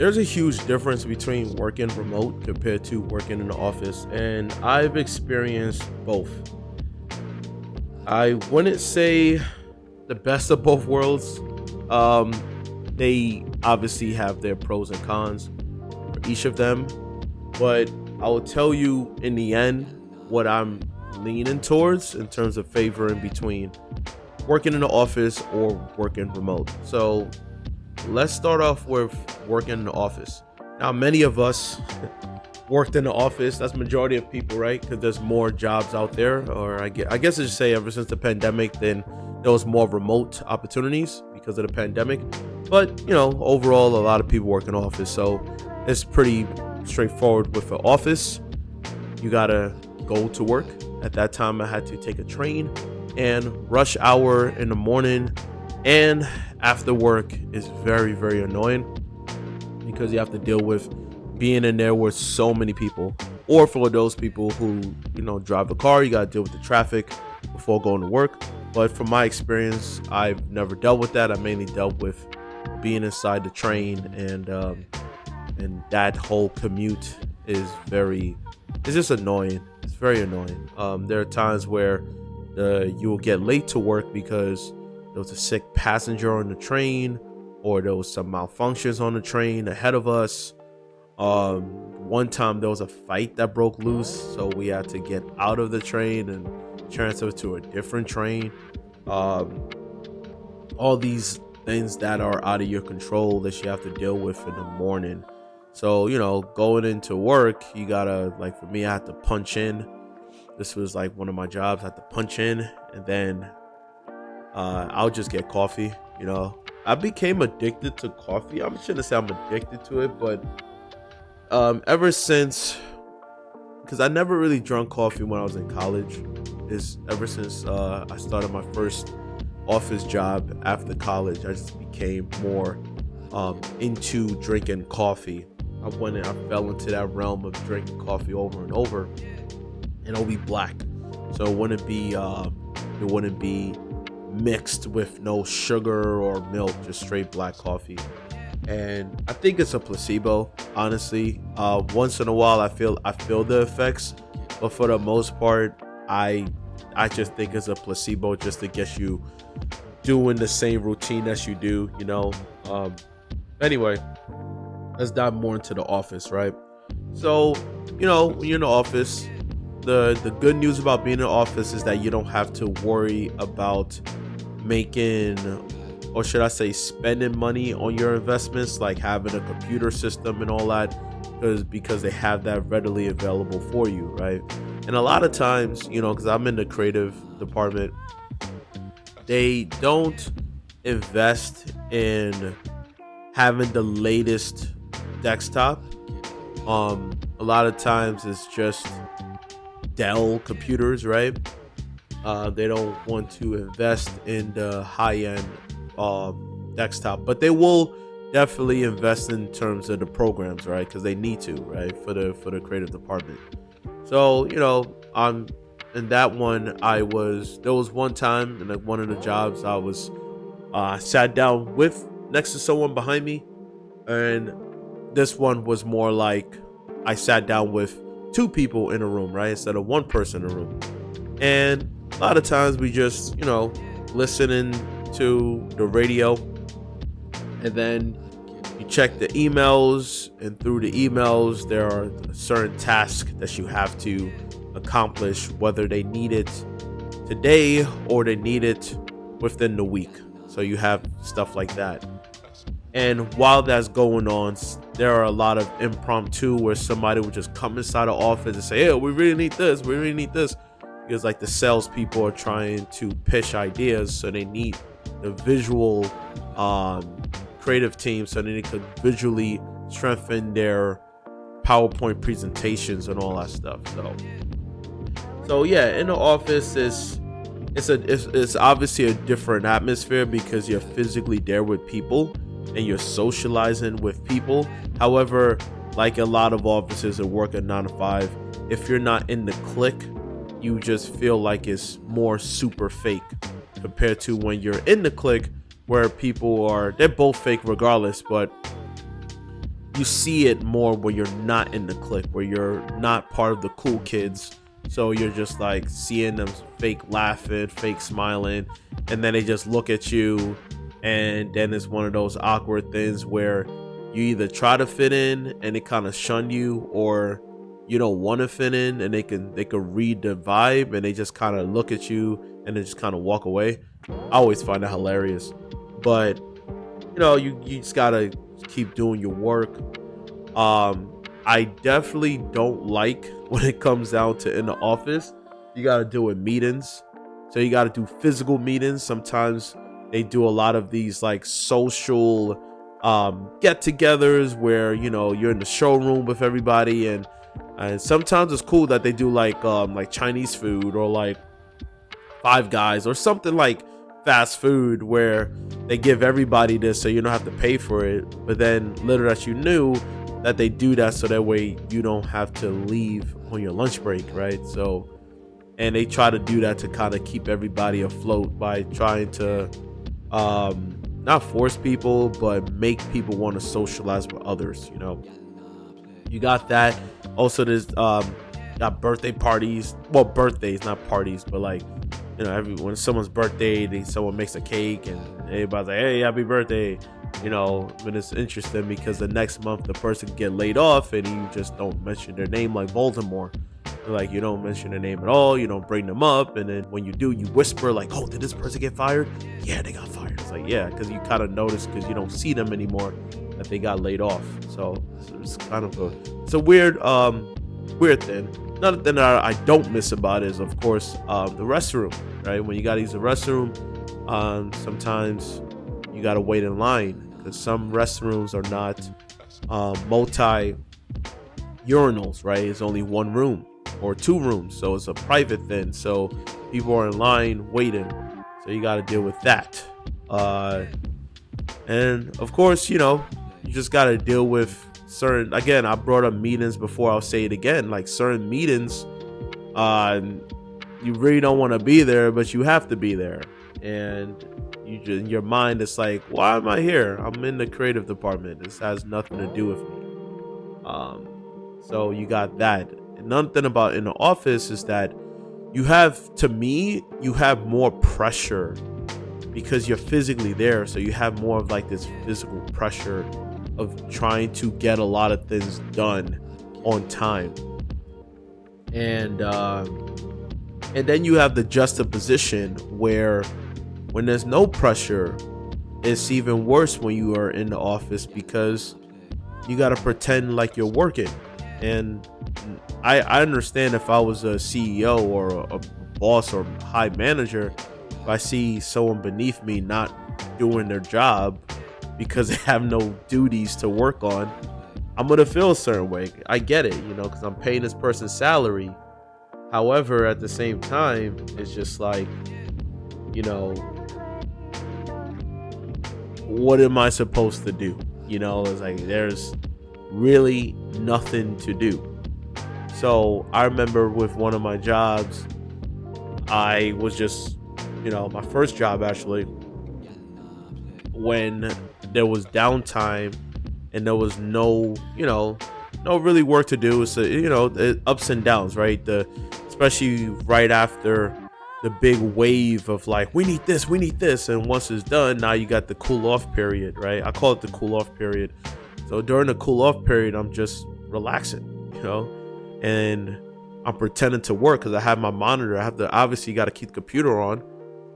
there's a huge difference between working remote compared to working in the office, and I've experienced both. I wouldn't say the best of both worlds. Um, they obviously have their pros and cons for each of them, but I will tell you in the end what I'm leaning towards in terms of favoring between working in the office or working remote. So let's start off with working in the office. Now, many of us worked in the office. That's majority of people, right? Because there's more jobs out there, or I guess I should say, ever since the pandemic, then there was more remote opportunities because of the pandemic. But overall, a lot of people work in office, so it's pretty straightforward with the office. You gotta go to work. At that time, I had to take a train, and rush hour in the morning and after work is very, very annoying because you have to deal with being in there with so many people. Or for those people who drive a car, you got to deal with the traffic before going to work. But from my experience, I've never dealt with that. I mainly dealt with being inside the train, and that whole commute is it's just annoying. It's very annoying. There are times where you will get late to work because there was a sick passenger on the train, or there was some malfunctions on the train ahead of us. One time there was a fight that broke loose, so we had to get out of the train and transfer to a different train. All these things that are out of your control that you have to deal with in the morning. So going into work, you gotta, like, for me, I had to punch in. This was like one of my jobs. I had to punch in, and then I'll just get coffee. I became addicted to coffee. I shouldn't say I'm addicted to it, but ever since, because I never really drunk coffee when I was in college, is ever since I started my first office job after college, I just became more into drinking coffee. I fell into that realm of drinking coffee over and over, and it'll be black, so it wouldn't be mixed with no sugar or milk, just straight black coffee. And I think it's a placebo, honestly. Once in a while I feel the effects, but for the most part I just think it's a placebo, just to get you doing the same routine as you do. Anyway, let's dive more into the office, right? So when you're in the office, the good news about being in the office is that you don't have to worry about making, or should I say, spending money on your investments, like having a computer system and all that, because they have that readily available for you, right? And a lot of times, because I'm in the creative department, they don't invest in having the latest desktop. A lot of times it's just Dell computers, right? They don't want to invest in the high-end desktop, but they will definitely invest in terms of the programs, right? Because they need to, right, for the creative department. So I'm in that one. There was one time in one of the jobs I was sat down with next to someone behind me, and this one was more like I sat down with two people in a room, right, instead of one person in a room. And a lot of times we just listening to the radio, and then you check the emails, and through the emails there are certain tasks that you have to accomplish, whether they need it today or they need it within the week. So you have stuff like that. And while that's going on, there are a lot of impromptu where somebody would just come inside the office and say, "Hey, we really need this. We really need this." Because like the salespeople are trying to pitch ideas, so they need the visual creative team so that they could visually strengthen their PowerPoint presentations and all that stuff. So yeah, in the office it's obviously a different atmosphere because you're physically there with people and you're socializing with people. However, like a lot of offices that work at 9 to 5, if you're not in the clique, you just feel like it's more super fake compared to when you're in the clique, where they're both fake regardless, but you see it more where you're not in the clique, where you're not part of the cool kids. So you're just like seeing them fake laughing, fake smiling, and then they just look at you, and then it's one of those awkward things where you either try to fit in and they kind of shun you, or you don't want to fit in and they can read the vibe and they just kind of look at you and then just kind of walk away. I always find that hilarious. But you just gotta keep doing your work. I definitely don't like when it comes down to in the office, you gotta do it meetings. So you gotta do physical meetings. Sometimes they do a lot of these like social get-togethers where you're in the showroom with everybody, and sometimes it's cool that they do like Chinese food or like Five Guys or something like fast food where they give everybody this so you don't have to pay for it. But then little that you knew that they do that so that way you don't have to leave on your lunch break, right? So, and they try to do that to kind of keep everybody afloat by trying to not force people, but make people want to socialize with others. You got that. Also, there's got birthday parties. Well, birthdays, not parties, but like when someone's birthday, someone makes a cake and everybody's like, "Hey, happy birthday!" But it's interesting because the next month the person can get laid off and you just don't mention their name like Baltimore. Like, you don't mention their name at all, you don't bring them up, and then when you do, you whisper like, "Oh, did this person get fired?" "Yeah, they got fired." It's like, yeah, because you kind of notice because you don't see them anymore that they got laid off. So it's kind of a weird thing. Another thing that I don't miss about it is, of course, the restroom, right? When you gotta use the restroom, sometimes you gotta wait in line because some restrooms are not multi urinals, right? It's only one room or two rooms, so it's a private thing. So people are in line waiting, so you gotta deal with that. And of course, you just gotta deal with certain. Again, I brought up meetings before. I'll say it again. Like certain meetings, you really don't want to be there, but you have to be there, and in your mind, it's like, why am I here? I'm in the creative department. This has nothing to do with me. So you got that. Another thing about in the office is that you have more pressure because you're physically there. So you have more of like this physical pressure of trying to get a lot of things done on time. And then you have the juxtaposition where when there's no pressure, it's even worse when you are in the office because you got to pretend like you're working. And I understand if I was a CEO or a boss or high manager, if I see someone beneath me not doing their job because they have no duties to work on, I'm going to feel a certain way. I get it, because I'm paying this person's salary. However, at the same time, it's just like, what am I supposed to do? It's like there's really nothing to do. So I remember with one of my jobs, I was just, my first job actually, when there was downtime and there was no really work to do. So, ups and downs, right? Especially right after the big wave of like, we need this. And once it's done, now you got the cool off period, right? I call it the cool off period. So during the cool off period, I'm just relaxing, and I'm pretending to work because I have my monitor. I have to obviously got to keep the computer on,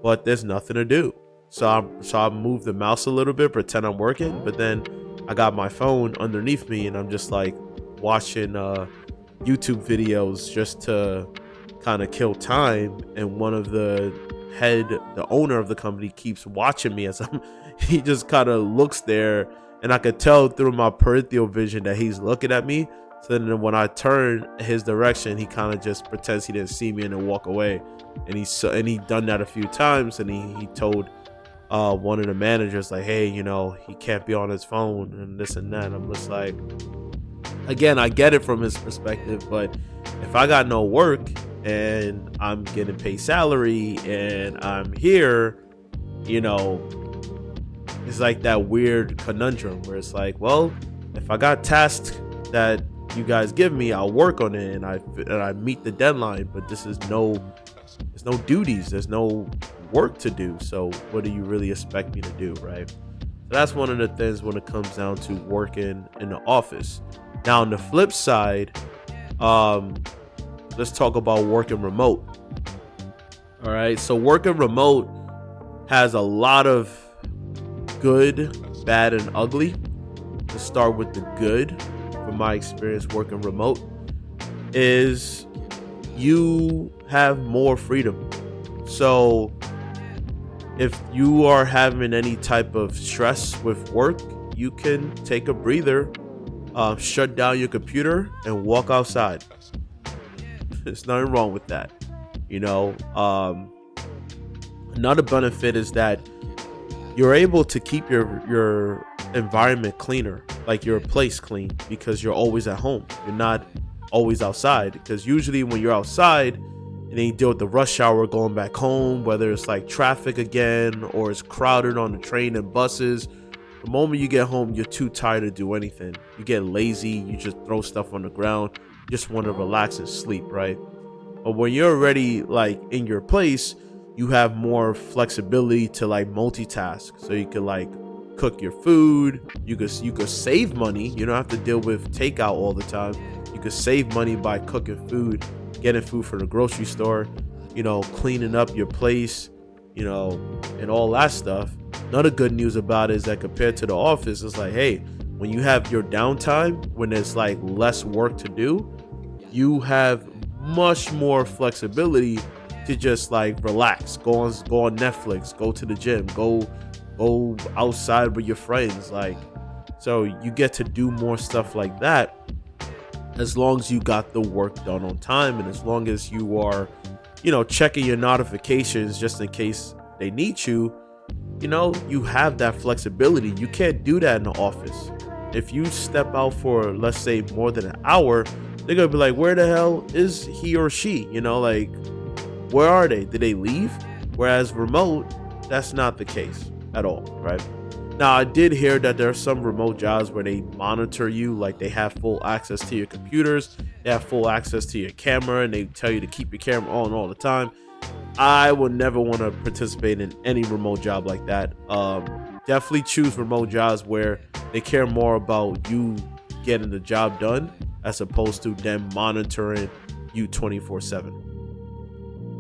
but there's nothing to do. So I move the mouse a little bit, pretend I'm working, but then I got my phone underneath me and I'm just like watching YouTube videos just to kind of kill time. And one of the owner of the company keeps watching me as he just kind of looks there, and I could tell through my peripheral vision that he's looking at me. So then when I turn his direction, he kind of just pretends he didn't see me and then walk away. And he done that a few times, and he told one of the managers like, hey, he can't be on his phone and this and that. I'm just like, again, I get it from his perspective, but if I got no work and I'm getting paid salary and I'm here, it's like that weird conundrum where it's like, well, If I got tasks that you guys give me, I'll work on it and I meet the deadline. But there's no duties, there's no work to do. So what do you really expect me to do, right? So that's one of the things when it comes down to working in the office. Now on the flip side, let's talk about working remote. All right, so working remote has a lot of good, bad, and ugly. To start with the good, from my experience working remote, is you have more freedom. So if you are having any type of stress with work, you can take a breather, shut down your computer, and walk outside. There's nothing wrong with that. You know, another benefit is that you're able to keep your environment cleaner, like your place clean, because you're always at home. You're not always outside, because usually when you're outside and then you deal with the rush hour going back home, whether it's like traffic again or it's crowded on the train and buses, the moment you get home, you're too tired to do anything. You get lazy, you just throw stuff on the ground, you just want to relax and sleep, right? But when you're already like in your place, you have more flexibility to like multitask. So you could like cook your food, you could save money. You don't have to deal with takeout all the time. You could save money by cooking food, getting food from the grocery store, you know, cleaning up your place, you know, and all that stuff. Another good news about it is that compared to the office, it's like, hey, when you have your downtime, when there's like less work to do, you have much more flexibility to just like relax, go on Netflix, go to the gym, go outside with your friends. Like, so you get to do more stuff like that, as long as you got the work done on time, and as long as you are, you know, checking your notifications just in case they need you. You know, you have that flexibility. You can't do that in the office. If you step out for, let's say, more than an hour, they're gonna be like, where the hell is he or she? You know, like, where are they? Did they leave? Whereas remote, that's not the case at all, right? Now, I did hear that there are some remote jobs where they monitor you, like they have full access to your computers, they have full access to your camera, and they tell you to keep your camera on all the time. I would never want to participate in any remote job like that. Definitely choose remote jobs where they care more about you getting the job done as opposed to them monitoring you 24/7.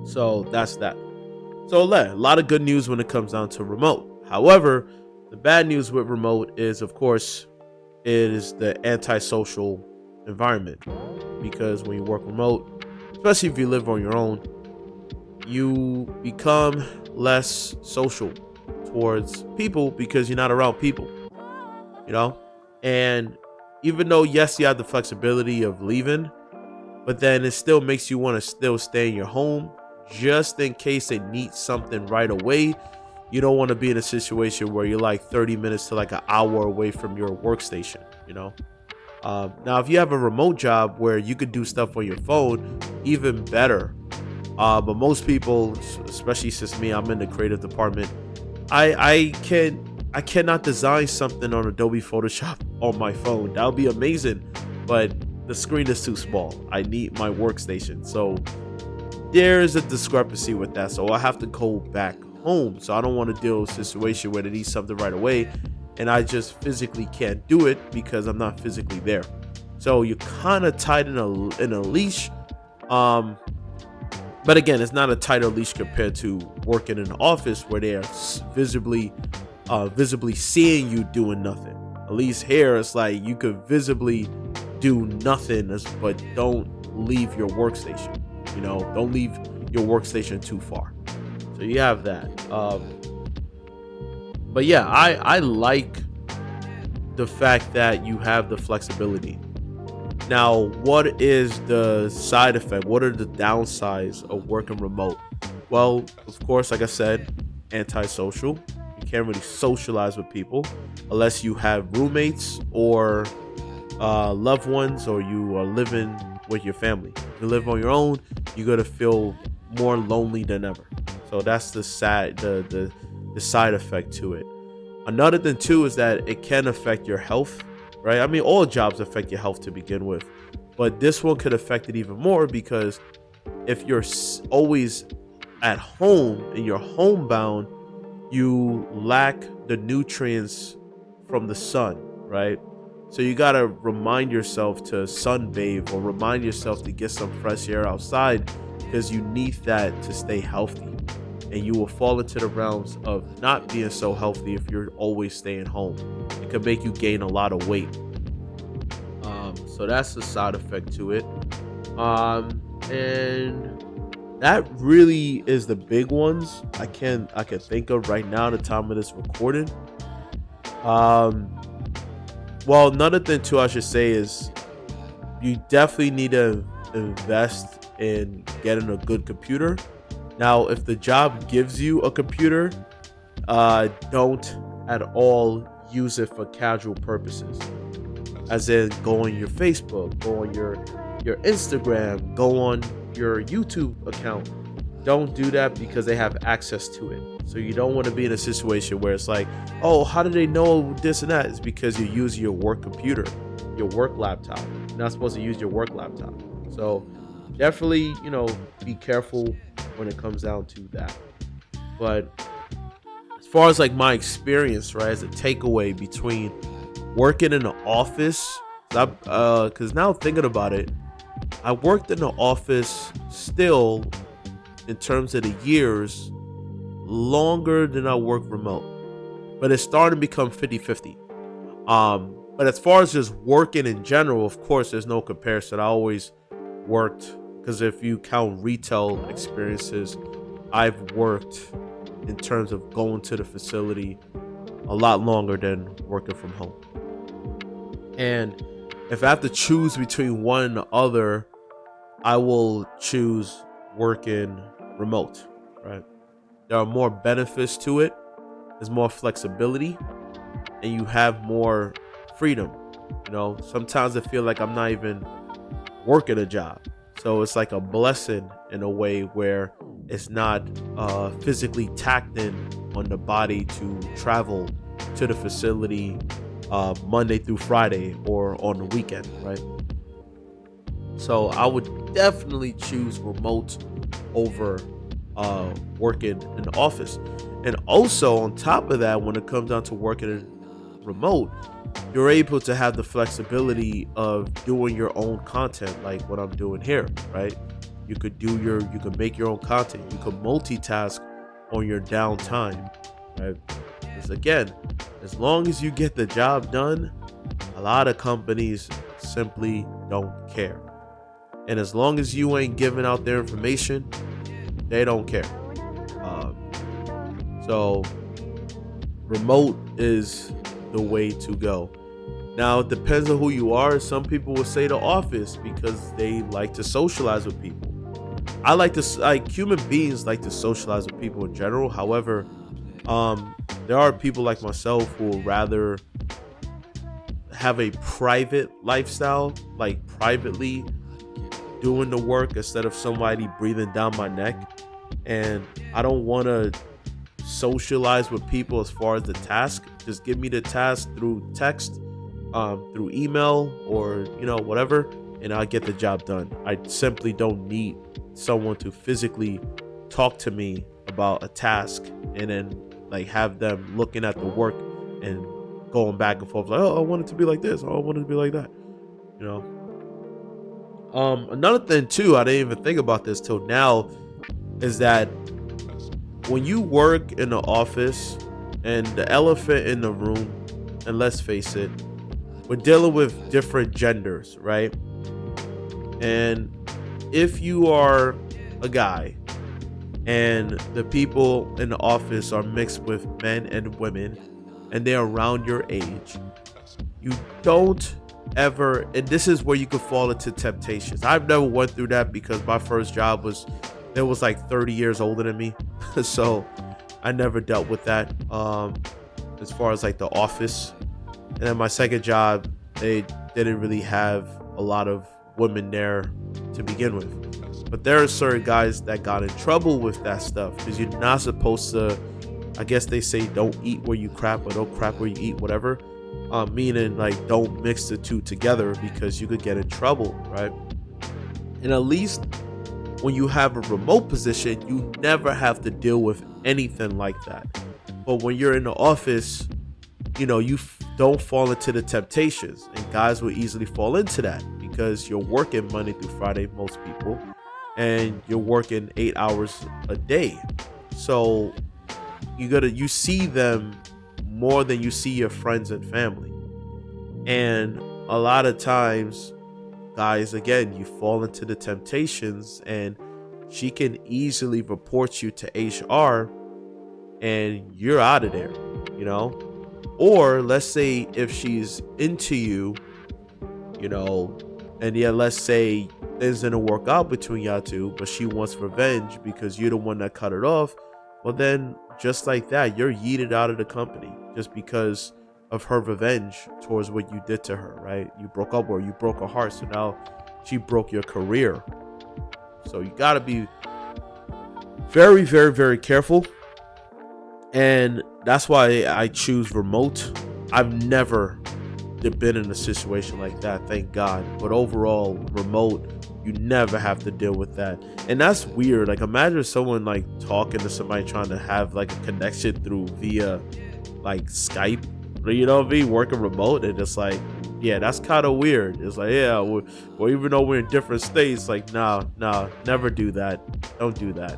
So that's that. So a lot of good news when it comes down to remote. However, the bad news with remote is, of course, it is the antisocial environment, because when you work remote, especially if you live on your own, you become less social towards people because you're not around people, you know? And even though, yes, you have the flexibility of leaving, but then it still makes you want to still stay in your home just in case they need something right away. You don't want to be in a situation where you're like 30 minutes to like an hour away from your workstation, you know? Now, if you have a remote job where you could do stuff on your phone, even better. But most people, especially since me, I'm in the creative department, I cannot design something on Adobe Photoshop on my phone. That would be amazing, but the screen is too small. I need my workstation. So there is a discrepancy with that. So I have to go back home. So I don't want to deal with a situation where they need something right away and I just physically can't do it because I'm not physically there. So you're kind of tied in a leash. But again, it's not a tighter leash compared to working in an office where they are visibly seeing you doing nothing. At least here, it's like you could visibly do nothing, but don't leave your workstation. You know, don't leave your workstation too far. So you have that. But yeah, I like the fact that you have the flexibility. Now, what is the side effect? What are the downsides of working remote? Well, of course, like I said, antisocial. You can't really socialize with people unless you have roommates or loved ones, or you are living with your family. If you live on your own, you're gonna feel more lonely than ever. So that's the side effect to it. Another thing too is that it can affect your health, right? I mean, all jobs affect your health to begin with, but this one could affect it even more because if you're always at home and you're homebound, you lack the nutrients from the sun, right? So you gotta remind yourself to sunbathe or remind yourself to get some fresh air outside because you need that to stay healthy. And you will fall into the realms of not being so healthy if you're always staying home. It could make you gain a lot of weight. So that's the side effect to it. And that really is the big ones I can think of right now at the time of this recording. Well, another thing too I should say is you definitely need to invest in getting a good computer. Now, if the job gives you a computer, don't at all use it for casual purposes. As in, go on your Facebook, go on your Instagram, go on your YouTube account. Don't do that because they have access to it. So you don't want to be in a situation where it's like, oh, how do they know this and that? It's because you use your work computer, your work laptop. You're not supposed to use your work laptop. So definitely, be careful when it comes down to that. But as far as like my experience, right, as a takeaway between working in the office, because now thinking about it, I worked in the office still in terms of the years longer than I work remote, but it's starting to become 50-50. But as far as just working in general, of course, there's no comparison. I always worked, because if you count retail experiences, I've worked in terms of going to the facility a lot longer than working from home. And if I have to choose between one and the other, I will choose working remote, right? There are more benefits to it. There's more flexibility and you have more freedom. Sometimes I feel like I'm not even working a job. So it's like a blessing in a way where it's not physically tacked in on the body to travel to the facility Monday through Friday or on the weekend, right? So I would definitely choose remote over working in the office. And also on top of that, when it comes down to working remote, you're able to have the flexibility of doing your own content, like what I'm doing here, right? You could make your own content. You could multitask on your downtime, right? Because again, as long as you get the job done, a lot of companies simply don't care. And as long as you ain't giving out their information, they don't care. So remote is the way to go. Now, it depends on who you are. Some people will say the office because they like to socialize with people. Human beings like to socialize with people in general. However, there are people like myself who would rather have a private lifestyle, like privately doing the work instead of somebody breathing down my neck. And I don't want to socialize with people as far as the task. Just give me the task through text, through email, or whatever, and I'll get the job done. I simply don't need someone to physically talk to me about a task and then like have them looking at the work and going back and forth like, oh, I want it to be like this, oh, I want it to be like that. Another thing too, I didn't even think about this till now, is that when you work in the office, and the elephant in the room, and let's face it, we're dealing with different genders, right? And if you are a guy and the people in the office are mixed with men and women and they're around your age, you don't ever, and this is where you could fall into temptations. I've never went through that because my first job was like 30 years older than me. So I never dealt with that as far as like the office. And then my second job, they didn't really have a lot of women there to begin with. But there are certain guys that got in trouble with that stuff because you're not supposed to, I guess they say don't eat where you crap or don't crap where you eat, whatever. Meaning like don't mix the two together because you could get in trouble, right? And at least when you have a remote position, you never have to deal with anything like that. But when you're in the office, you don't fall into the temptations, and guys will easily fall into that because you're working Monday through Friday, most people, and you're working 8 hours a day. So you see them more than you see your friends and family. And a lot of times, guys, again, you fall into the temptations, and she can easily report you to HR and you're out of there, you know? Or let's say if she's into you, and yeah, let's say things didn't work out between y'all two, but she wants revenge because you're the one that cut it off. Well, then just like that, you're yeeted out of the company just because of her revenge towards what you did to her, right? You broke up with her, you broke her heart, so now she broke your career. So you gotta be very, very, very careful. And that's why I choose remote. I've never been in a situation like that, thank God. But overall, remote, you never have to deal with that. And that's weird. Like, imagine someone like talking to somebody trying to have like a connection through via like Skype, you know what I mean, working remote, and it's like, yeah, that's kind of weird. It's like, yeah, well, even though we're in different states, like, nah, never do that. Don't do that.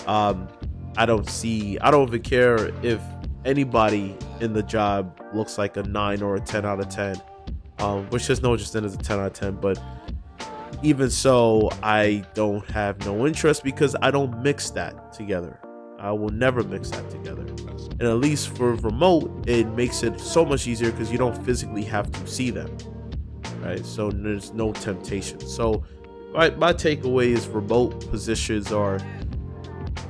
I don't even care if anybody in the job looks like a 9 or a 10 out of 10, which is no just then as a 10 out of 10. But even so, I don't have no interest because I don't mix that together. I will never mix that together. And at least for remote, it makes it so much easier because you don't physically have to see them, right? So there's no temptation. So my takeaway is remote positions are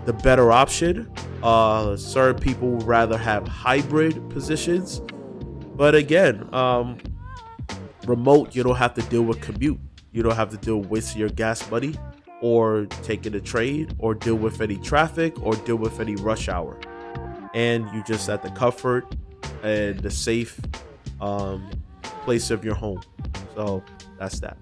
the better option. Certain people would rather have hybrid positions, but again, remote, you don't have to deal with commute. You don't have to deal with wasting your gas money or taking a train or deal with any traffic or deal with any rush hour. And you just at the comfort and the safe place of your home. So that's that.